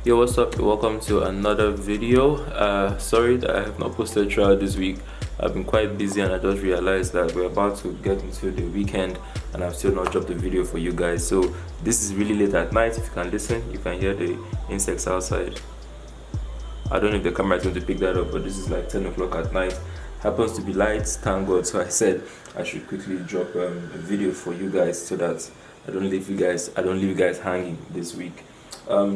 Yo, what's up? Welcome to another video. Sorry that I have not posted throughout this week. I've been quite busy and I just realized that we're about to get into the weekend and I've still not dropped the video for you guys. So this is really late at night. If you can listen, you can hear the insects outside. I don't know if the camera is going to pick that up, but this is like 10 o'clock at night. Happens to be light, thank God. So I said I should quickly drop a video for you guys so that I don't leave you guys hanging this week. In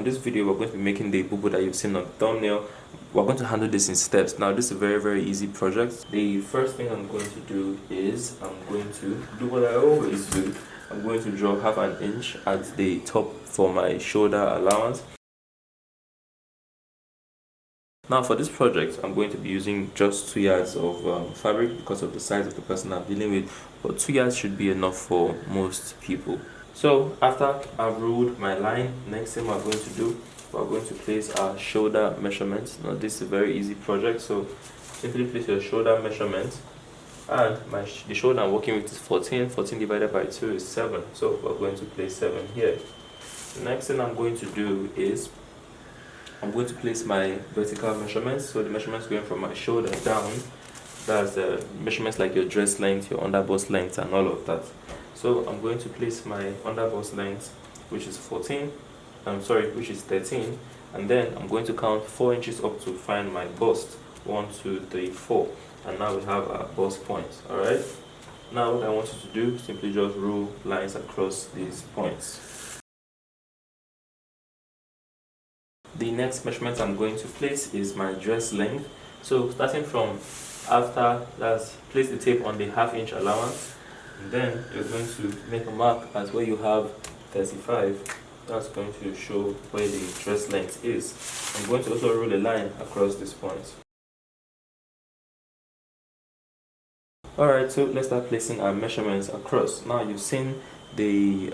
this video we're going to be making the Bubu that you've seen on the thumbnail. We're going to handle this in steps. Now this is a very easy project. The first thing I'm going to do is I'm going to do what I always do. I'm going to draw half an inch at the top for my shoulder allowance. Now for this project I'm going to be using just 2 yards of fabric because of the size of the person I'm dealing with, but 2 yards should be enough for most people. So after I've ruled my line, next thing we're going to do, we're going to place our shoulder measurements. Now this is a very easy project, so simply place your shoulder measurement, and the shoulder I'm working with is 14 divided by 2 is 7, so we're going to place 7 here. The next thing I'm going to do is I'm going to place my vertical measurements, so the measurements going from my shoulder down. That's the measurements like your dress length, your underbust length and all of that. So I'm going to place my underbust length, which is 13, and then I'm going to count 4 inches up to find my bust. 1, 2, 3, 4, and now we have our bust points. All right. Now what I want you to do, simply just rule lines across these points. The next measurement I'm going to place is my dress length. So starting from after, that's place the tape on the ½ inch allowance, and then you're going to make a mark at where you have 35. That's going to show where the dress length is. I'm going to also rule a line across this point. Alright, so let's start placing our measurements across. Now you've seen the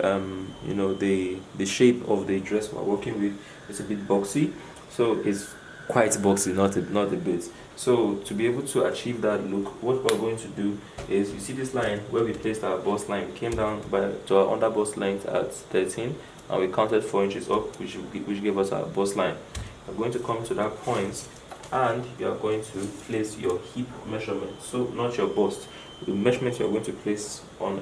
the shape of the dress we're working with. It's a bit boxy, so it's quite boxy, not a bit. So to be able to achieve that look, what we're going to do is, you see this line where we placed our bust line, we came down to our under bust length at 13 and we counted 4 inches up, which gave us our bust line. We're going to come to that point and you are going to place your hip measurement, so not your bust. The measurement you're going to place on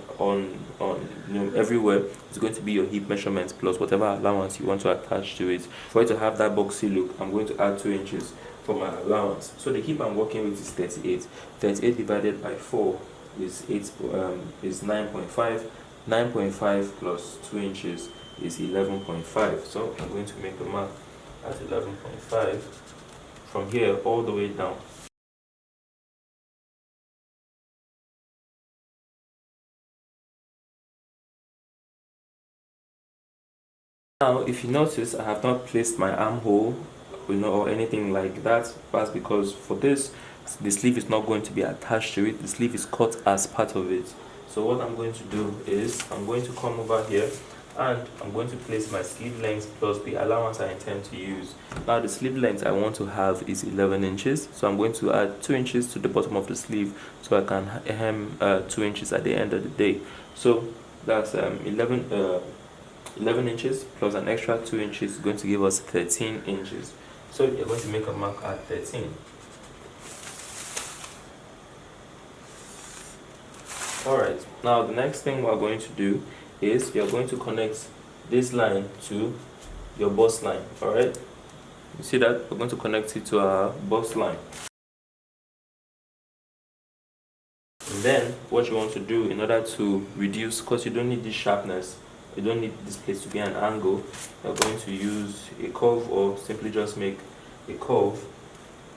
everywhere is going to be your hip measurement plus whatever allowance you want to attach to it. For it to have that boxy look, I'm going to add 2 inches for my allowance. So the hip I'm working with is 38. 38 divided by 4 is 9.5. 9.5 plus 2 inches is 11.5. So I'm going to make a mark at 11.5 from here all the way down. Now if you notice, I have not placed my armhole or anything like that. That's because for this, the sleeve is not going to be attached to it. The sleeve is cut as part of it. So what I'm going to do is I'm going to come over here and I'm going to place my sleeve length plus the allowance I intend to use. Now the sleeve length I want to have is 11 inches, so I'm going to add 2 inches to the bottom of the sleeve so I can hem 2 inches at the end of the day. So that's 11 inches plus an extra 2 inches is going to give us 13 inches. So you're going to make a mark at 13. Alright, now the next thing we're going to do is you're going to connect this line to your bust line. Alright, you see that? We're going to connect it to our bust line. And then what you want to do in order to reduce, because you don't need this sharpness, you don't need this place to be an angle, you're going to use a curve or simply just make a curve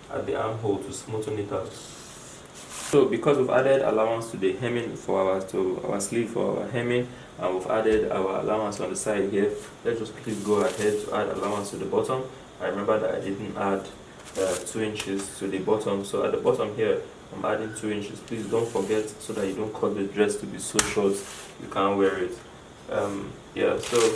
at the armhole to smoothen it out. So because we've added allowance to the hemming for our sleeve for our hemming, and we've added our allowance on the side here, let's just quickly go ahead to add allowance to the bottom. I remember that I didn't add 2 inches to the bottom, so at the bottom here I'm adding 2 inches. Please don't forget, so that you don't cut the dress to be so short you can't wear it. So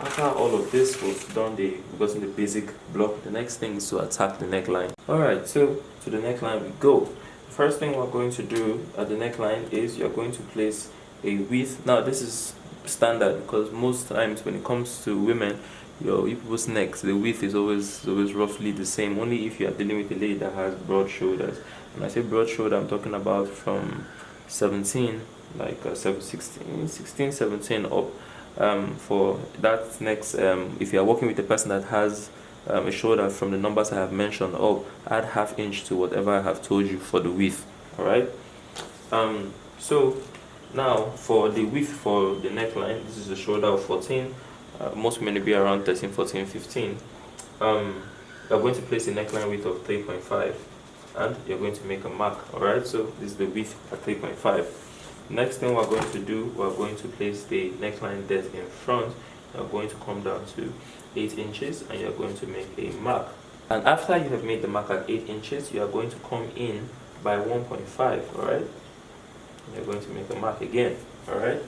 after all of this, we've gotten the basic block. The next thing is to attack the neckline. Alright, so to to the neckline we go. The first thing we're going to do at the neckline is you're going to place a width. Now this is standard because most times when it comes to women, your people's necks, the width is always roughly the same. Only if you are dealing with a lady that has broad shoulders. When I say broad shoulder, I'm talking about from 17, like 16, 17 up. For that next, if you are working with a person that has a shoulder from the numbers I have mentioned up, add half inch to whatever I have told you for the width. All right. So now for the width for the neckline, this is a shoulder of 14. Most women will be around 13, 14, 15. You're going to place a neckline width of 3.5 and you're going to make a mark. Alright, so this is the width at 3.5. Next thing we're going to do, we're going to place the neckline depth in front. You're going to come down to 8 inches and you're going to make a mark. And after you have made the mark at 8 inches, you are going to come in by 1.5. Alright, you're going to make a mark again. Alright.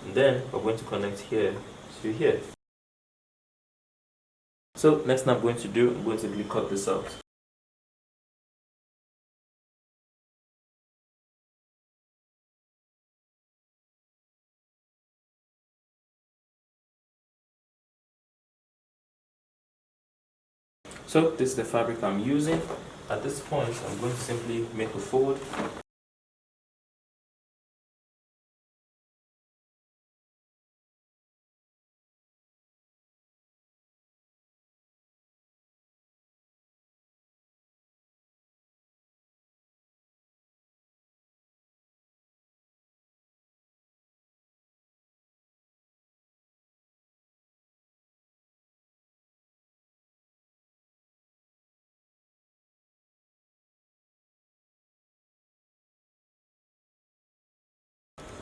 And then we're going to connect here to here. So next thing I'm going to do, I'm going to really cut this out. So this is the fabric I'm using. At this point, I'm going to simply make a fold.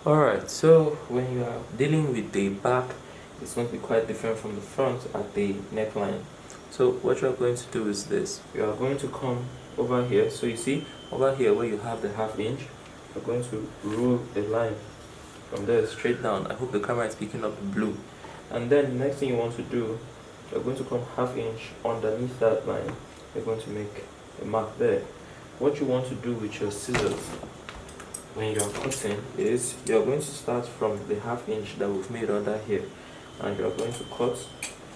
Alright, so when you are dealing with the back, it's going to be quite different from the front at the neckline. So what you're going to do is this. You are going to come over here. So you see over here where you have the half inch, you're going to roll a line from there straight down. I hope the camera is picking up the blue. And then the next thing you want to do, you're going to come half inch underneath that line. You're going to make a mark there. What you want to do with your scissors when you're cutting is you're going to start from the half inch that we've made under here, and you're going to cut,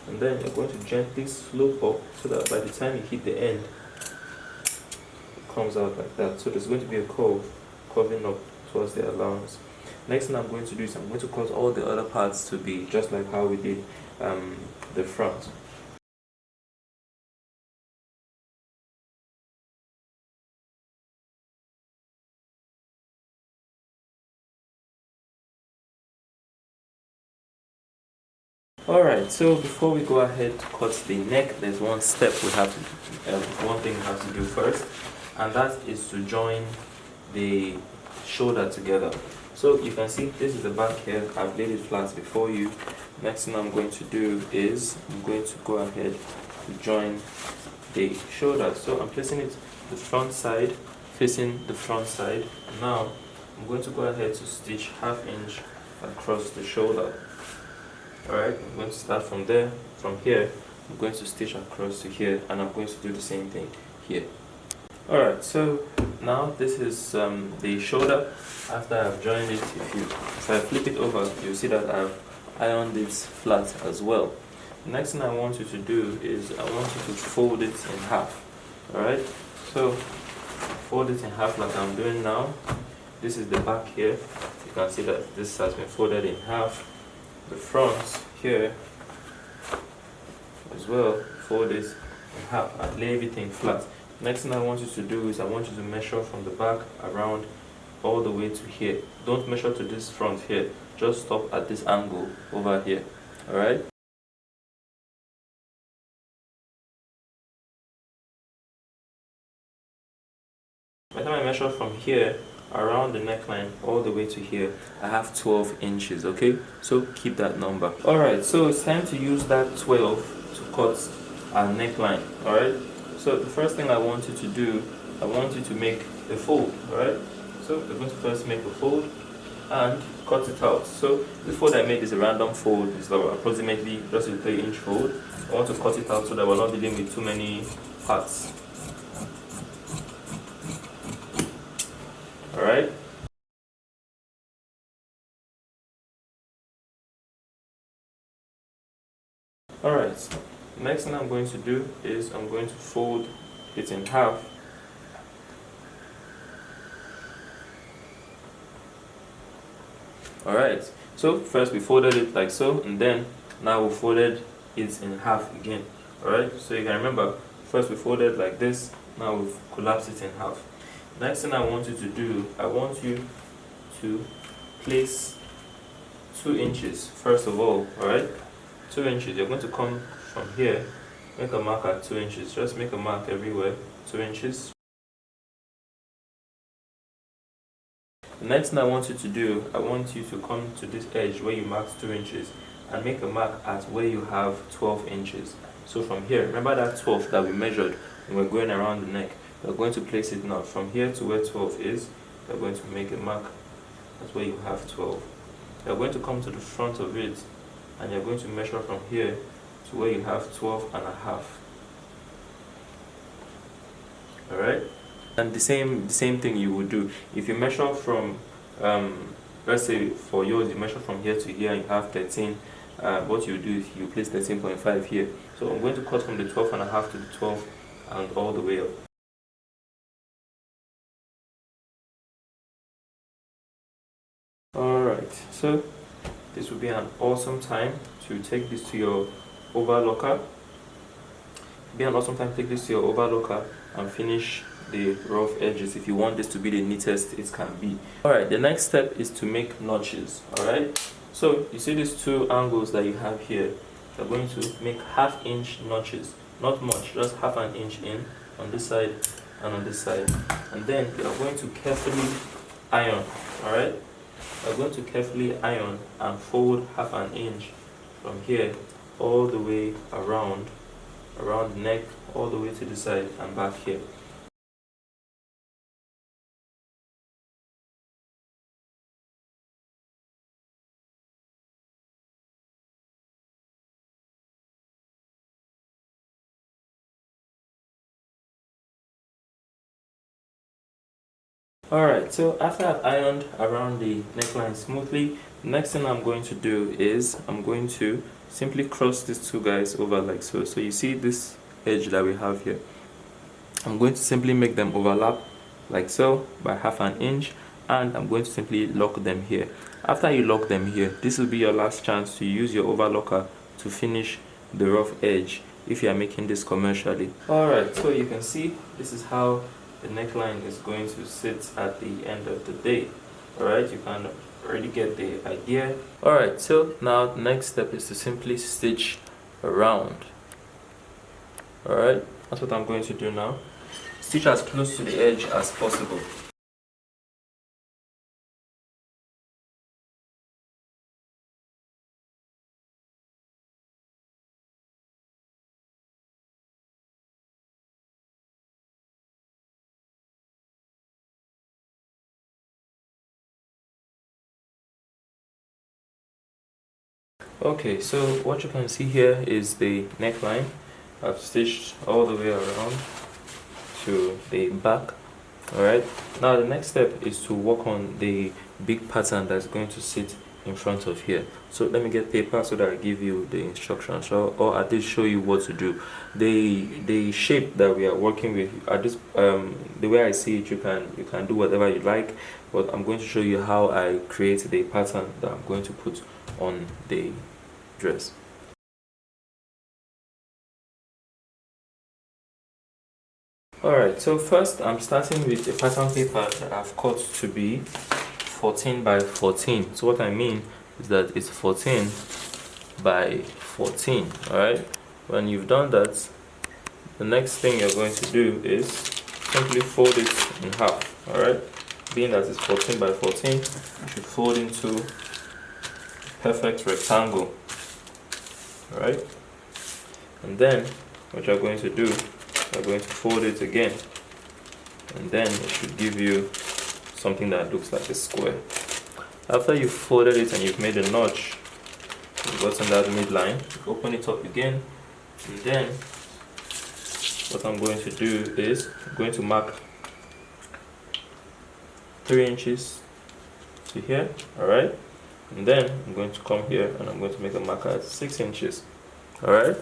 and then you're going to gently slope up so that by the time you hit the end it comes out like that. So there's going to be a curve curving up towards the allowance. Next thing I'm going to do is I'm going to cut all the other parts to be just like how we did the front. Alright, so before we go ahead to cut the neck, there's one step we have to one thing we have to do first, and that is to join the shoulder together. So you can see this is the back here. I've laid it flat before you. Next thing I'm going to do is I'm going to go ahead to join the shoulder. So I'm placing it the front side, facing the front side. Now I'm going to go ahead to stitch half inch across the shoulder. Alright, I'm going to start from there. From here, I'm going to stitch across to here, and I'm going to do the same thing here. Alright, so now this is the shoulder. After I've joined it, if I flip it over, you'll see that I've ironed this flat as well. The next thing I want you to do is I want you to fold it in half. Alright, so fold it in half like I'm doing now. This is the back here. You can see that this has been folded in half. The front here as well, fold it in half and lay everything flat. Next thing I want you to do is I want you to measure from the back around all the way to here. Don't measure to this front here, just stop at this angle over here. Alright? By the time I measure from here around the neckline all the way to here, I have 12 inches. Okay, so keep that number. Alright, so it's time to use that 12 to cut our neckline. Alright, so the first thing I want you to do, I want you to make a fold. Alright, so we're going to first make a fold. and cut it out. So this fold I made is a random fold. It's approximately just a 3-inch fold. I want to cut it out so that we're not dealing with too many parts. Alright. Alright, next thing I'm going to do is I'm going to fold it in half. Alright, so first we folded it like so, and then now we folded it in half again. Alright, so you can remember, first we folded like this, now we've collapsed it in half. Next thing I want you to do, I want you to place 2 inches first of all. Alright, 2 inches. You're going to come from here, make a mark at 2 inches. Just make a mark everywhere, 2 inches. The next thing I want you to do, I want you to come to this edge where you marked 2 inches and make a mark at where you have 12 inches. So from here, remember that 12 that we measured when we're going around the neck. We're going to place it now from here to where 12 is. We're going to make a mark at where you have 12. You're going to come to the front of it and you're going to measure from here to where you have 12 and a half. Alright? And the same thing you would do if you measure from let's say for yours you measure from here to here and you have 13. What you do is you place 13.5 here. So I'm going to cut from the 12 and a half to the 12 and all the way up. Alright, so this will be an awesome time to take this to your overlocker. And finish the rough edges if you want this to be the neatest it can be. Alright, the next step is to make notches. Alright, so you see these 2 angles that you have here. You're going to make 1/2 inch notches, not much, just 1/2 inch in on this side and on this side, and then you are going to carefully iron. Alright, you're going to carefully iron and fold 1/2 inch from here all the way around the neck, all the way to the side and back here. Alright, so after I've ironed around the neckline smoothly, the next thing I'm going to do is I'm going to simply cross these 2 guys over like so. So you see this edge that we have here. I'm going to simply make them overlap like so by 1/2 inch, and I'm going to simply lock them here. After you lock them here, this will be your last chance to use your overlocker to finish the rough edge if you are making this commercially. Alright, so you can see this is how the neckline is going to sit at the end of the day. Alright, you can already get the idea. Alright, so now the next step is to simply stitch around. Alright, that's what I'm going to do now. Stitch as close to the edge as possible. Okay, so what you can see here is the neckline. I've stitched all the way around to the back. Alright, now the next step is to work on the big pattern that's going to sit in front of here. So let me get paper so that I give you the instructions, or at least show you what to do. The shape that we are working with at this the way I see it, you can do whatever you like, but I'm going to show you how I create the pattern that I'm going to put on the dress. Alright, so first I'm starting with a pattern paper that I've cut to be 14 by 14. So what I mean is that it's 14 by 14. Alright, when you've done that, the next thing you're going to do is simply fold it in half. Alright, being that it's 14 by 14, you should fold into a perfect rectangle. Alright, and then what you're going to do, you're going to fold it again, and then it should give you something that looks like a square. After you've folded it and you've made a notch, you've gotten that midline, open it up again, and then what I'm going to do is I'm going to mark 3 inches to here, alright? And then I'm going to come here and I'm going to make a mark at 6 inches, alright?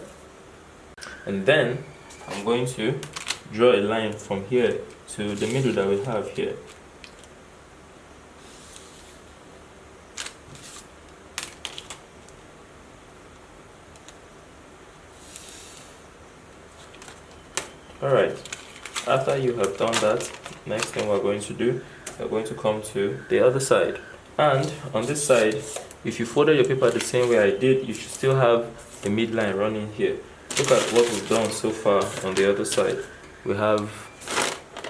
And then I'm going to draw a line from here to the middle that we have here. Alright, after you have done that, next thing we're going to do, we're going to come to the other side. And on this side, if you folded your paper the same way I did, you should still have a midline running here. Look at what we've done so far on the other side. We have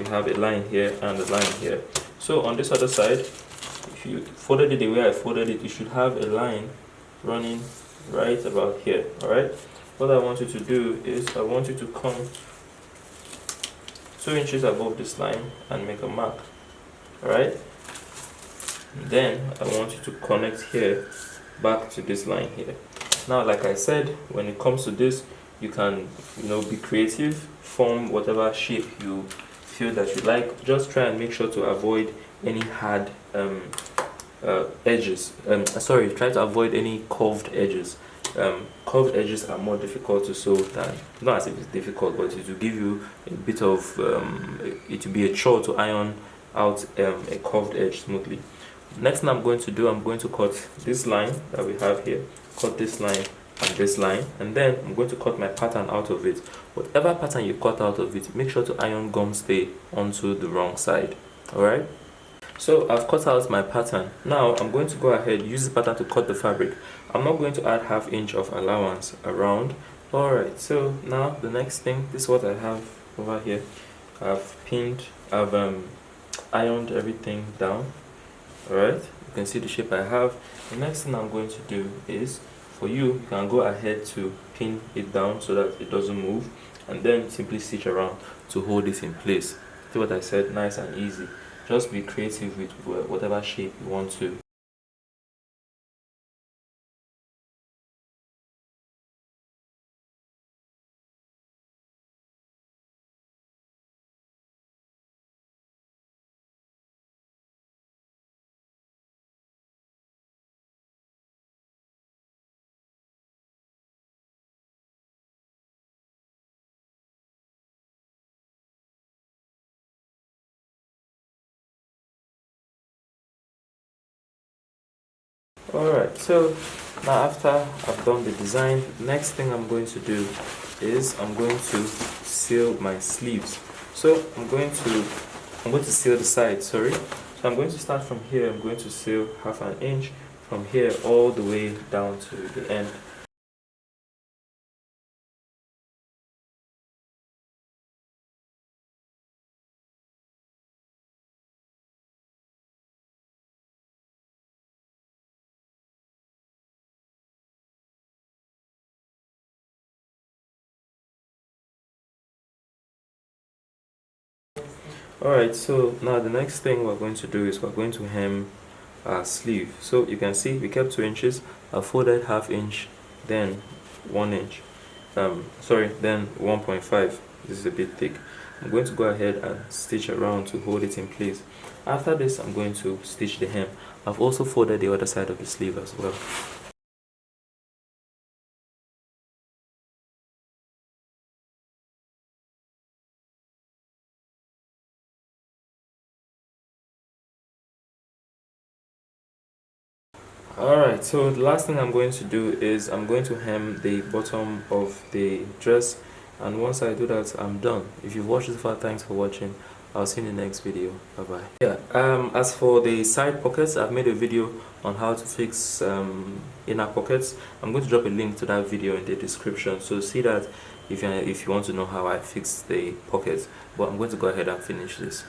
a line here and a line here. So on this other side, if you folded it the way I folded it, you should have a line running right about here, alright? What I want you to do is I want you to come 2 inches above this line and make a mark, alright? Then I want you to connect here back to this line here. Now, like I said, when it comes to this, you can be creative, form whatever shape you feel that you like. Just try and make sure to avoid any hard edges. Try to avoid any curved edges. Curved edges are more difficult to sew than, not as if it's difficult, but it will give you a bit of it will be a chore to iron out a curved edge smoothly. Next thing I'm going to do, I'm going to cut this line that we have here, cut this line and this line, and then I'm going to cut my pattern out of it. Whatever pattern you cut out of it, make sure to iron gum stay onto the wrong side. Alright, so I've cut out my pattern. Now I'm going to go ahead, use the pattern to cut the fabric. I'm not going to add 1/2 inch of allowance around. Alright, so now the next thing, this is what I have over here. I've ironed everything down. Alright, you can see the shape I have. The next thing I'm going to do is, for you can go ahead to pin it down so that it doesn't move, and then simply stitch around to hold it in place. See what I said? Nice and easy. Just be creative with whatever shape you want to. Alright, so now after I've done the design, next thing I'm going to do is I'm going to seal my sleeves. So I'm going to seal the sides, sorry. So I'm going to start from here. I'm going to seal 1/2 inch from here all the way down to the end. Alright, so now the next thing we're going to do is we're going to hem our sleeve. So you can see we kept 2 inches. I folded 1/2 inch, then 1 inch. Then 1.5. This is a bit thick. I'm going to go ahead and stitch around to hold it in place. After this, I'm going to stitch the hem. I've also folded the other side of the sleeve as well. Alright, so the last thing I'm going to do is I'm going to hem the bottom of the dress, and once I do that, I'm done. If you've watched this far, thanks for watching. I'll see you in the next video. Bye bye. Yeah, as for the side pockets, I've made a video on how to fix inner pockets. I'm going to drop a link to that video in the description, so see that if you want to know how I fix the pockets. But I'm going to go ahead and finish this.